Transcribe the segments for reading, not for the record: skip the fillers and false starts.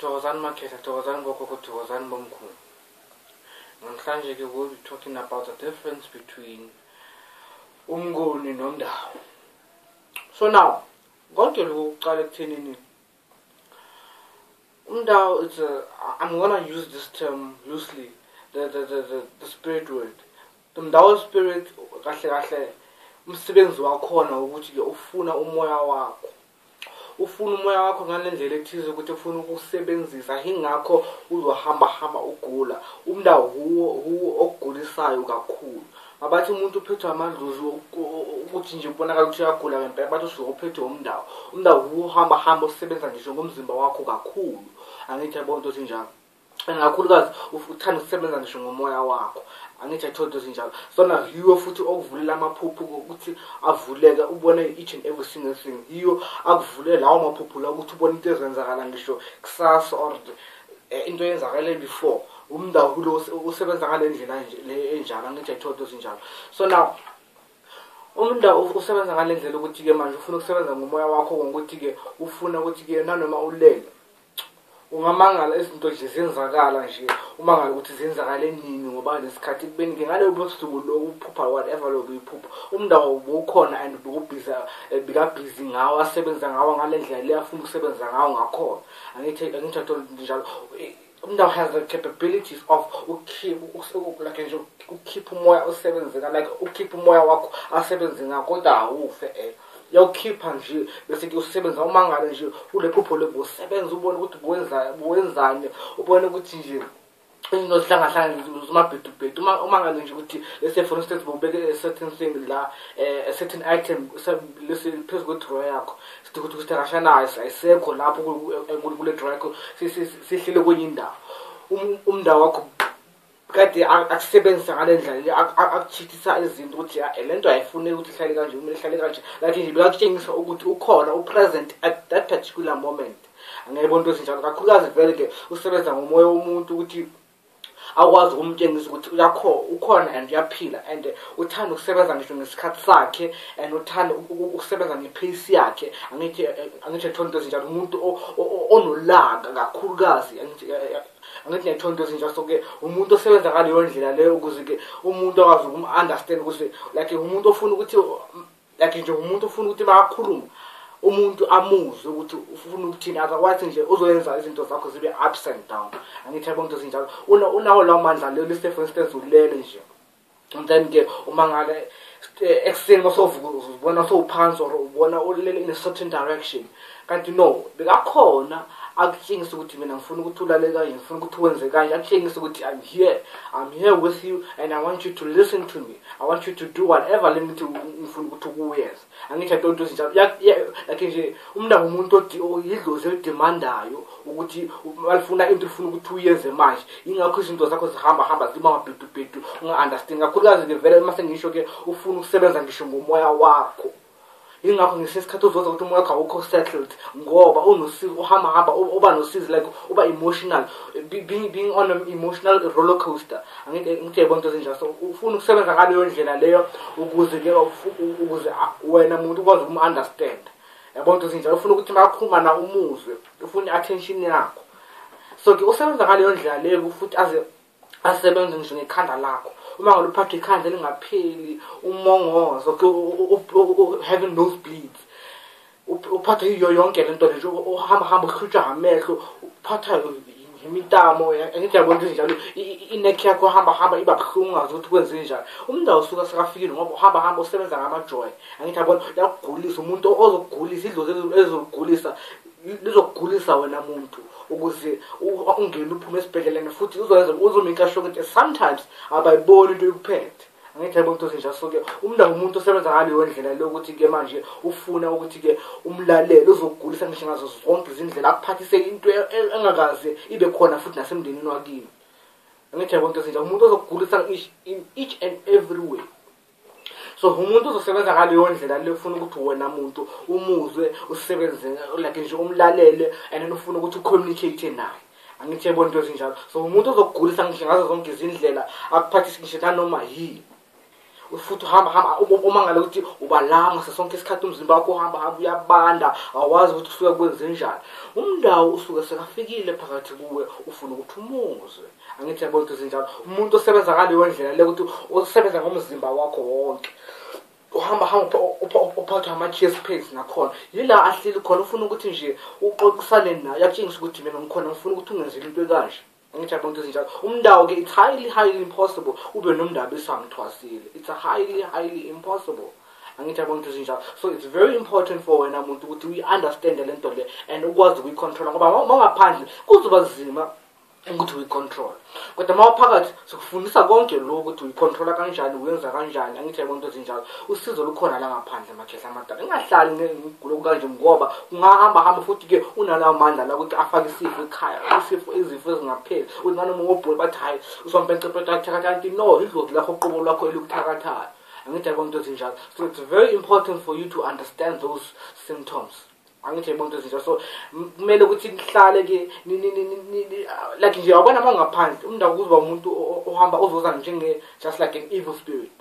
Thokozani Makhetha, Thokozani Gogogo, Thokozani Bomkhulu. Namhlanje ke we'll be talking about the difference between umnguni nomndao. So now, konke lokhu kuqala ekuthenini umndao, I'm gonna use this term loosely, the spirit word. The mndao spirit kahle kahle umsebenzi wakhona ukuthi ke ufuna umoya wakho. Ufuna umoya wakho ngalendlela ethize ukuthi ufuna ukusebenzisa ingakho uzohamba ugula. Umndao huwo okugulisayo kakhulu. Abathi umuntu uphethwe amandluzi ukuthi nje ubonakala ukuthi uyagula ngempela bathi usuphethwe umndao. Umndao huwo hamba usebenza ngisho ngomzimba wakho kakhulu. Angithi yabona into ezinjalo. Ngakhulukazi uthanda ukusebenza ngisho ngomoya wakho. Angithi ayithola into ezinjalo. So na yiyo futhi okuvulela amaphupho ukuthi avuleke ubone each and every single thing. Yiyo akuvulela lawo maphupho la ukuthi ubone into ezenzakala ngisho kusasa or into eyenzakala before. Umndao lo usebenza ngalendlela nje le enjalo. Angithi ayithola into ezinjalo. So now umndao usebenza ngalendlela ukuthi ke manje ufuna ukusebenza ngomoya wakho ngokuthi ke ufuna ukuthi ke nanoma ulele ungamangala izinto nje zenzakala nje umangala ukuthi zenzakale nini ngoba lesikhathi kubeni ngale ubusuku lokuphupha whatever lo uyiphupha umndao ubukhona and ubusy busy ngawo asebenza ngawo ngalendlela le afuna ukusebenza ngawo ngakhona. Angithi njalo umndao has the capabilities of keep umoya usebenze like keep umoya wakho asebenze ngakho kodwa awufe yawukhipha nje bese ke usebenza umangala nje ulephupho lokusebenza ubone ukuthi buwenzani ubone ukuthi nje into sihlangana umabhedubhedu umangala nje ukuthi let's for instance ubeke a certain thing la a certain item lese phezu kwe-drawer yakho sithi ukuthi kusithakashana ayisekho lapho kule drawer yakho sihlele kwenye indawo umndao wakho kade akusebenza ngalendlela akuchithisa izinto ukuthi lento ayifune ukuthi ihlale kanje kumele ihlale kanje like nje bekutshengisa ukuthi ukhona upresent at that particular moment. Angiyibona into ezinjalo kakhulukazi vele ke usebenza ngomoya womuntu ukuthi akwazi ukumtshengisa ukuthi ukhona and uyaphila and uthanda ukusebenza ngisho ngesikhathi sakhe and uthanda ukusebenza ngepace yakhe. Angithi ethola into ezinjalo umuntu onolaka kakhulukazi angithi ngiyathola into ezinjalo. So ke umuntu osebenza ngaleyo ndlela leyo ukuze ke umuntu akwazi ukum-understand ukuthi like umuntu ofuna ukuthi like nje umuntu ofuna ukuthi makakhuluma umuntu amuzwe ukuthi ufuna ukuthini otherwise nje uzoyenza izinto zakho zibe ups and down. Angithi yabona into ezinjalo unawo lawo mandla leyo liste for instance ulele nje and then ke umangale ekseni masovuka ubona sowuphansi or ubona ulele in a certain direction kanti no bekakhona akutshengisa ukuthi mina ngifuna ukuthi ulale kanje ngifuna ukuthi wenze kanje akutshengisa ukuthi I'm here with you and I want you to listen to me. I want you to do whatever le nto ngifuna ukuthi ukuyenza. Angithi into ezinjalo like nje umndao umuntu yidlozi elidemandayo ukuthi malifuna into ufuna ukuthi uyenze manje ingakho izinto zakho zihamba ziba mabhedubhedu unga-understand kakhulukazi ke vele mase ngisho ke ufuna ukusebenza ngisho ngomoya wakho ingakho ngesikhathi uzoza ukuthi umoya wakho awukho settled ngoba unosizi uhamba uba nosizi like uba emotional being on an emotional roller coaster. Angithi yabona into ezinjalo. So ufuna ukusebenza ngaleyo ndlela leyo ukuze wena umuntu ukwazi ukum-understand. Yabona into ezinjalo ufuna ukuthi makhuluma na umuzwe ufuna attention yakho. So ke usebenza ngaleyo ndlela leyo futhi asebenza ngisho ngekhanda lakho uma ngoluphatha ikhanda elingapheli umongozo having nosebleeds uphatha iyo yonke lento nje uhamba ukhutshwa amehlo uphatha imitamo. Angithi yabona njalo ineck yakho hamba iba buhlungu ngazi ukuthi kwenze njani. Umndao usuka sekafikile ngoba uhamba usebenza ngamajoy. Angithi yabona yakugulisa umuntu ozokugulisa idlozi ezokugulisa lizokugulisa wena muntu ukuze ungene uphume esibhedlela futhi uzomika sure ukuthi sometimes abayiboni into yokuphethe. Angithi yabona into ezinjalo. So ke umndao umuntu osebenza ngaleyo ndlela lokuthi ke manje ufuna ukuthi ke umlalele uzokugulisa ngisho ngazo zonke izindlela akuphathise into engakaze ibe khona futhi nasemndenini wakini. Angithi yabona into ezinjalo umuntu ozokugulisa in each and every way. So umuntu uzosebenza ngaleyo ndlela le ufuna ukuthi wena muntu umuzwe usebenze like nje umlalele and ufuna ukuthi ucommunicate naye. Angithi yabona into ezinjalo. So umuntu uzokugulisa ngisho ngazo zonke izindlela akuphathise ngisho nanoma yini futhi uhamba uma ngale ukuthi ubalanga sesonke isikhathi umzimba wakho uhamba uyabanda awazi ukuthi usuka kwenze njani umndawo usuke sekafikile phakathi kuwe ufuna ukuthi umuzwe angithi yabona ukuthi zinjalo umuntu osebenza ngaleyo ndlela le ukuthi usebenza ngomzimba wakho wonke uhamba uphatha ama-chest pains nakhona yila ahleli khona ufuna ukuthi nje uxoxisane naye yakutshengisa ukuthi mina ngikhona ngifuna ukuthi ungenzele into ekanje angithi yabona ukuthi zinjalo umndawo-ke it's highly impossible ube nomndaba esangithwasile it's highly impossible angithi yabona ukuthi zinjalo so it's very important for wena muntu ukuthi uyi-understande le nto le and ukwazi ukuyicontrola ngoba uma ungaphandle kuzoba nzima ukuthi uyicontrol kodwa uma uphakathi sikufundisa konke lokho ukuthi uyicontrola kanjani uyenza kanjani angithi yabona into ezinjalo usizo lukhona la ngaphandle amakhehla amadala engahlali ngigulo kanje ngoba ungahamba futhi-ke unalawo mandla la ukuthi afake isifo ekhaya izifo ezingapheli uthi nanoma ngobholi bathi hayi usompentcepetathakathi no idlozi lakho uqobo lwakho elukuthakathayo angithi yabona into ezinjalo so it's very important for you to understand those symptoms angithi yabona into ezinjalo so kumele ukuthi nihlale ke like nje yabona mangaphandle umndawo kuzoba umuntu ohamba ozoza njenge just like an evil spirit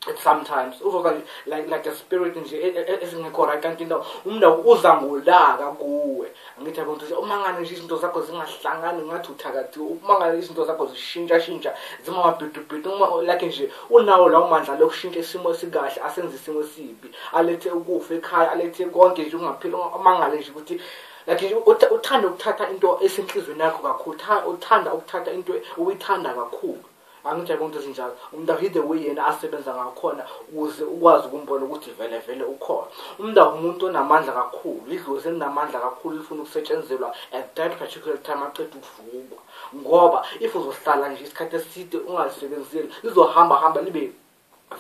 at sometimes uzoza like a spirit nje esingekho right kanti umndawo uza ngolaka kuwe angithi yabona ukuthi uma ngane nje izinto zakho zingahlangani ngathi uthakathi uma ngane izinto zakho zishintsha zimabhidubhidu uma like nje unawo lawo mandla lokushintsha isimo esikahle asenze isimo esibi alethe ukufa ekhaya alethe konke nje ungaphila amangale nje ukuthi like uthanda ukuthatha into esenhlizweni yakho kakhulu uthanda ukuthatha into uyithanda kakhulu angithi yabona into ezinjalo umndawo the way yena asebenza ngakhona ukuze ukwazi ukumbona ukuthi vele ukhona umndawo umuntu onamandla kakhulu idlozi elinamandla kakhulu lifuna ukusetshenzelwa at that particular time aqeda ukuvukwa ngoba if uzohlala nje isikhathi eside ungalisebenzeli lizohamba libe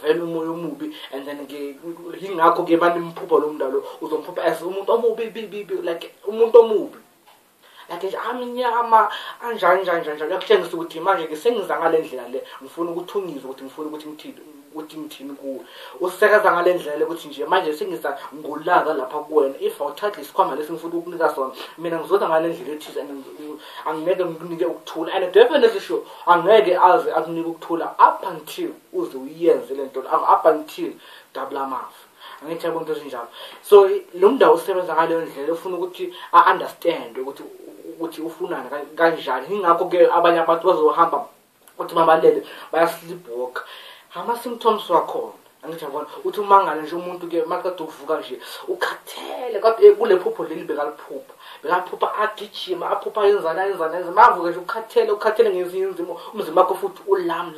vele umoya omubi and then ke yingakho ke banimphupho lo mndalo uzomphupha as umuntu omubi like umuntu omubi like nje amnyama anjani yakutshengisa ukuthi manje ke sengiza ngale ndlela le ngifuna ukuthungizwa ukuthi ngifuna ukuthi ngithini kuwe usekaza ngale ndlela ukuthi nje manje sengiza ngolaka lapha kuwena if awuthatha isikhwama lesi ngifuna ukukunika sona mina ngizoza ngale ndlela ethize angeke ngikunike ukuthula and definitely sure angeke aze akunike ukuthula up until uze uyenze le nto up until double amafu angithi yabona into ezinjalo so lo mndawo usebenza ngaleyo ndlela ufuna ukuthi understand ukuthi ufunana kanjani ingakho ke abanye abantu bazohamba ukuthi mabalele bayasleepwalk ama symptoms wakhona angithi yabona uthi umangale nje umuntu ke makade ukuvuka nje ukhathele kodwa kule phupho leli bekaphupha agijima aphupha yenzana mavuke nje ukhathele ngezinye izimo umzimba wakho futhi ulam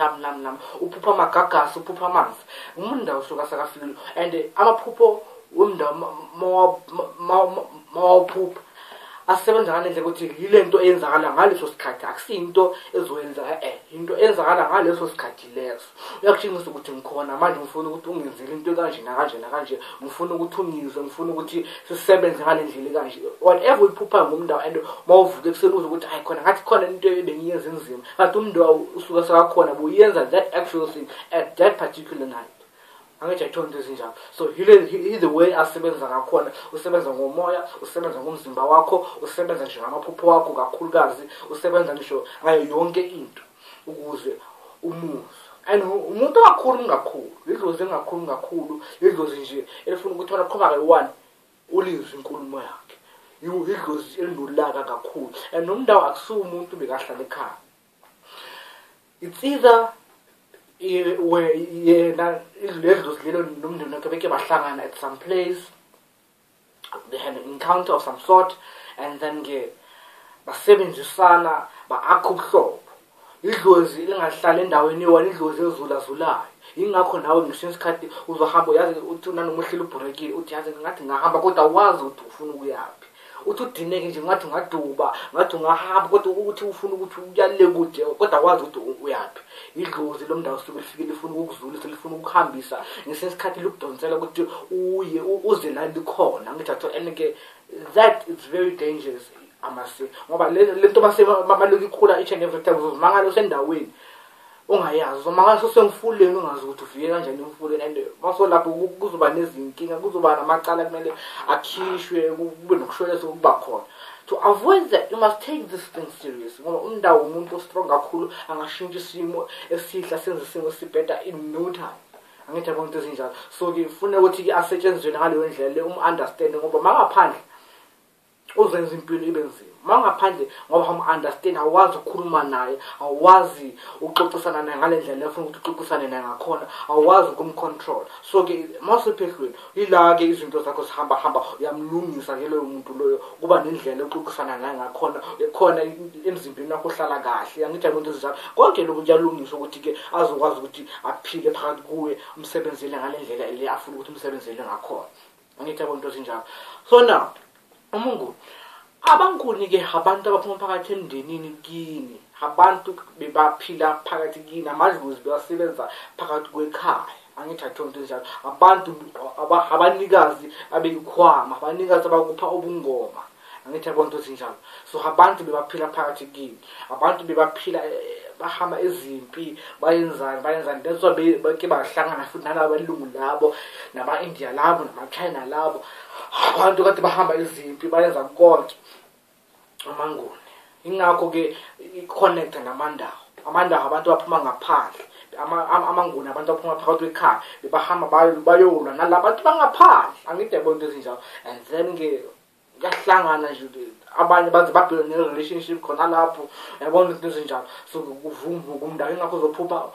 uphupha amagagasi uphupha amanzi umuntu usuka sakafikile and amaphupho wemndawo mawaphupha asebenza kanendlela ukuthi yile nto eyenzakala ngaleso sikhathi akusinto ezoyenza into eyenzakala ngaleso sikhathi leso uyakutshengisa ukuthi ngikhona manje ngifuna ukuthi ungenzele into kanje ngifuna ukuthi ungizwe ngifuna ukuthi sisebenze ngale ndlela kanje whatever uyiphupha ngomndawo and mawuvuke kuseluza ukuthi hayi khona ngathi khona into ebengiyenza enzima kanti umndawo usuka sakakhona buyenza that actual thing at that particular night angithi ayithonto ezinjalo so he the way asebenza ngakhona usebenza ngomoya usebenza ngomzimba wakho usebenza nje ngamaphupho wakho kakhulukazi usebenza ngisho ngayo yonke into ukuze umuzwe and umuntu kakhulu idlozi engakhulu idlozi nje elifuna ukuthi wena qhoma ke1 ulizwe inkulumo yakhe idlozi elinolaka kakhulu and nomndawo akusuka umuntu bekahlala ekhaya it's either where yena idlozi lelo nomndeni wakhe beke bahlangana at some place they had an encounter of some sort and then ke basebenzisana baakha ubuhlobo idlozi lingahlala endaweni yona idlozi ezulazulayo ingakho nawe ngesinye isikhathi uzohamba uyazi uthi nanoma uhleli ubrekile uthi yazi ngathi ngahamba kodwa wazi ukuthi ufuna ukuyaphi uthi udineke nje ngathi ngaduba ngathi ungahamba kodwa ukuthi ufuna ukuthi uyale kude kodwa wazi ukuthi uyaphi idlozi lomndawo usuke lifikile lifuna ukuzulisa lifuna ukuhambisa ngesinye isikhathi lokudonsela ukuthi uye uze la likhona ngithi atho enke that is very dangerous amase ngoba lento mabaloko ikhula each and every time uzomangala usendaweni ungayazi manje sengifuleni ungazi ukuthi ufike kanjani emfuleni and maso lapho kuzoba nezinkinga kuzoba namacala kumele akhishwe kube nokushwela sokuba khona to avoid that you must take this thing serious ngoba umndawo umuntu strong kakhulu angashintsha isimo esihla senze isimo sibheda in no time angithi yabona into ezinjalo. So-ke kufuneka ukuthi-ke asetshenziswe ngaleyo ndlela le understand ngoba mangaphandle uzenza impilo ibe nzima. Mangaphandle ngoba understand awazi ukukhuluma naye, awazi uxoxisana naye ngale ndlela efuna ukuthi uxoxisane naye ngakhona, awazi ukumcontrol. So-ke masephehlweni yila-ke izinto zakho zihamba uyamlungisa ke loyo muntu loyo kuba nendlela yokuxoxisana naye ngakhona, khona emzimbeni wakho uhlala kahle. Angithi abantu ezinjalo konke lokhu kuyalungiswa ukuthi-ke azokwazi ukuthi aphile phakathi kuwe, umsebenzele ngale ndlela le afuna ukuthi umsebenzele ngakhona. Angithi abantu ezinjalo. So now uMnguni abankuni-ke abantu abaphuma phakathi emndenini kini, abantu bebaphila phakathi kini, amadlozi bewasebenza phakathi kwekhaya. Angithi athonto njalo abantu abanikazi abeyikhwama, abanikazi abakupha ubungoma. Angithi abantu ezinjalo. So abantu bebaphila phakathi kini, abantu bebaphila bahamba ezimpi bayenzani that's why beke bahlangana futhi nalabo belungu labo nama-India labo nama-China labo, abantu kade bahamba ezimpi bayenza konke uManguni. Ingakho-ke i-connect namandawo abantu baphuma ngaphandle, amaNguni abantu aphuma phakathi kwekhaya bebahamba bayolwa nalabantu bangaphandle. Angithi yabona into ezinjalo. And then-ke kuyahlangana nje abanye baze babheke ne-relationship khona lapho, yabona into ezinjalo. So kuvumbuka umndalo, ingakho uzophupha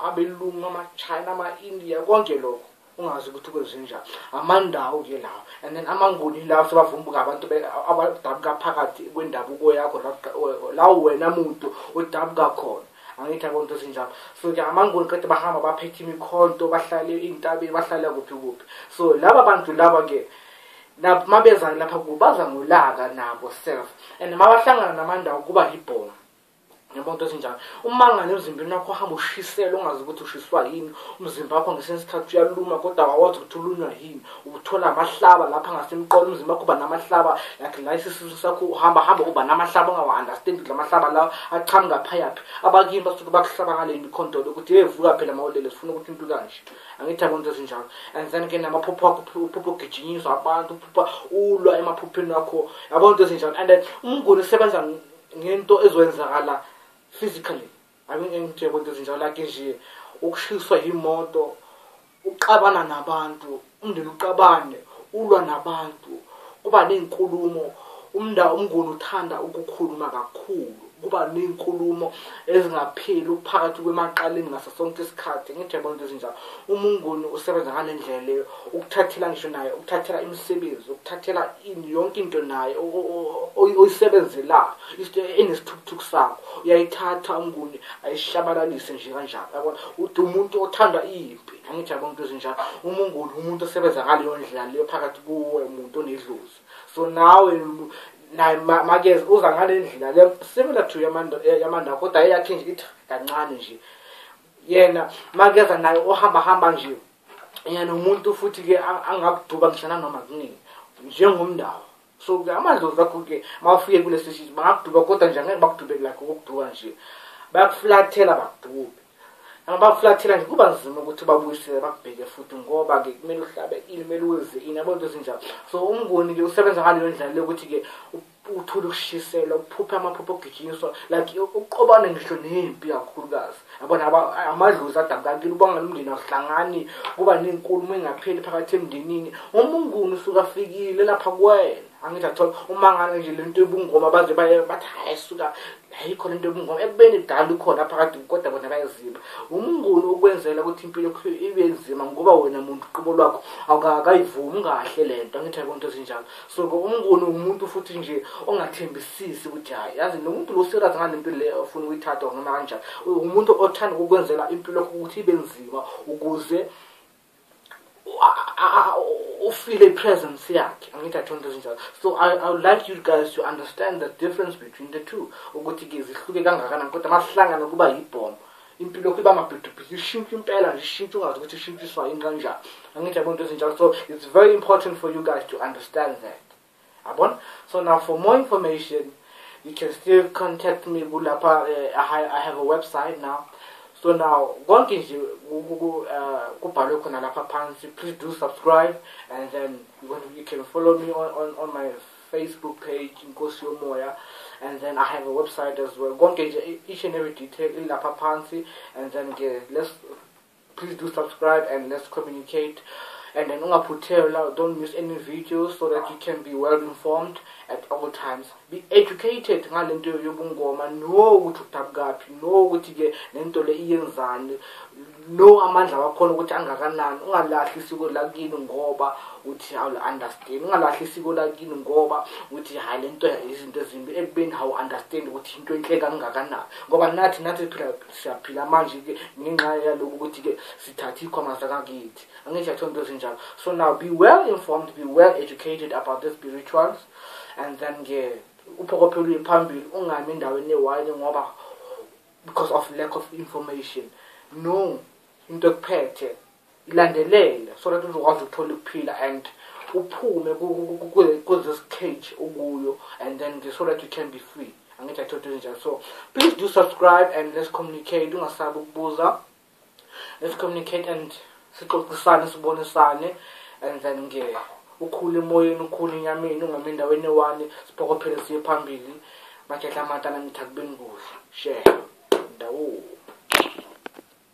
abelungu ama-China ama-India konke lokho ungazi ukuthi kwenzenjani. Amandawo-ke lawo, and then amaNguni lawo sebavumbuka abantu abadabuka phakathi kwendabuko yakho lawo wena muntu odabuka khona. Angithi yabona into ezinjalo. So-ke amaNguni kade bahamba baphethe imikhonto, bahlale ey'ntabeni, bahlale kuphi. So laba bantu laba-ke mabeza lapha kubaza ngolaka nabo self, and mabahlangana namandawo kuba yibhomu. Yabona into ezinjalo. Umangane emzimbeni wakho hamba ushisela ungazi ukuthi ushiswa yini, umzimba wakho ngesinye isikhathi uyaluma kodwa awazi ukuthi ulunywa yini, uthola amahlaba lapha ngasemqolo, umzimba wakho uba namahlaba like la isisisu sakho uhamba uba namahlaba ungawa-understand la mahlaba lawo aqhamuka phayaphi. Abakini basuke bakuhlaba ngale mikhonto ukuthi hey vuka phela mawulele sifuna ukuthi into kanje. Angithi yabona into ezinjalo. And then-ke namaphupho wakho uphupho ugijinyiswa abantu, uphupha ulwa emaphupheni wakho, yabona into ezinjalo. And then uMnguni usebenza ngento ezowenzakala physically. I mean into yabona into ezinjalo, like nje ukushiswa imoto, uqabana nabantu, umndeni uqabane, ulwa nabantu, kuba nezinkulumo. uMnguni uthanda ukukhuluma kakhulu, kuba nezinkulumo ezingapheli phakathi kwemaqaleni ngaso sonke isikhathi. Ngithi yabona into ezinjalo. uMnguni usebenza ngale ndlela leyo, ukuthathela ngisho naye, ukuthathela imisebenzi, ukuthathela yonke into naye oyisebenzelayo, enesithukuthuku sakho uyayithatha uMnguni ayishabalalise nje kanjalo. Yabona umuntu othanda impi. Angithi yabona into ezinjalo. uMnguni umuntu osebenza ngaleyo ndlela leyo phakathi kuwe umuntu onedlozi. So nawe naye makeze uza ngale ndlela le similar to yamanda kodwa eyakhe nje ithi kancane nje. Yena makeza naye ohamba nje, yena umuntu futhi-ke angakuduba mhlana noma kuningi njengomndawo. So-ke amadlozi akho-ke mawufike kulesi shit bangakuduba kodwa nje angeke bakudubeke lakho ukuduka nje, bayakuflathela bakudube. Abaflathela nje kuba nzima ukuthi babuyisele bakubheke futhi ngoba-ke kumele uhlabe ini, kumele wenze ini, yabona into ezinjalo. So uMnguni-ke usebenza ngaleyo ndlela leyo ukuthi-ke uthole ukushisela, uphuphe amaphupho ogijinyiswa like uqobane ngisho nempi kakhulukazi. Yabona amadlozi adabuka kini ubanga nomndeni awuhlangani, kuba nezinkulumo engapheli phakathi emndenini. uMnguni usuka afikile lapha kuwena. Angithi athola umangane nje lento ebungoma baze bathi hayi suka ayikho lento ebungoma ekubeni kudala ukhona phakathi kodwa bona bayaziba. uMnguni ukwenzela ukuthi impilo yakho ibe nzima ngoba wena muntu uqobo lwakho awukayivumi kahle lento. Angithi yabona into ezinjalo. So uMnguni umuntu futhi nje ongathembisisi ukuthi hayi yazi lo muntu lo serious ngale mpilo leyo ufuna ukuyithatha noma kanjani. Umuntu othanda ukwenzela impilo yakho ukuthi ibe nzima ukuze feel a presence yakhe. Angithi athonto ezinjalo. So I would like you guys to understand the difference between the two, ukuthi-ke zihluke kangakanani kodwa masihlangana kuba yibhomu. Impilo yakho iba amabhidubhidi, ishintshe impela nje, ishintshe ungazi ukuthi ishintshiswa yini kanjani. Angithi yabona into ezinjalo. So it's very important for you guys to understand that. Yabona. So now for more information you can still contact me kulapha. I have a website now. So now konke nje kubhalwe khona lapha phansi. Please do subscribe, and then you can follow me on my Facebook page Nkosi Yomoya, and then I have a website as well. Konke nje each and every detail ilapha phansi, and then let's please do subscribe and let's communicate. And then don't miss any videos so that you can be well informed at all times. Be educated ngalento yobungoma, know ukuthi utapukaphi, know ukuthi ke lento le iyenzani, know amandla wakhona ukuthi angakanani. Ungalahli isiko lakini ngoba uthi awuli-understand, ungalahli isiko lakini ngoba uthi hayi lento izinto ezimbi ekubeni hawu-understand ukuthi into enhle kangakanani. Ngoba nathi phila siyaphila manje ke ngenxa yalokhu ukuthi ke sithatha ikhoma zakakithi. Angisho into ezinjalo. So now be well informed, be well educated about the spirituals, and then uphokophele phambili ungami endaweni ewayini ngoba because of lack of information. No, into ekuphethe ilandelele so that uzokwazi ukuthola ukuphila and uphume ku this cage ukuyo, and then so that you can be free. Angithi athoto njalo. So please do subscribe and let's communicate. Ungasabi ukubuza. Let's communicate and sixoxisane sibonisane, and then ukhule emoyeni, ukhule enyameni, ungami endaweni ewani, siphokophele siye phambili. Makhehla amatana ngithi akubeni kuhle. Share.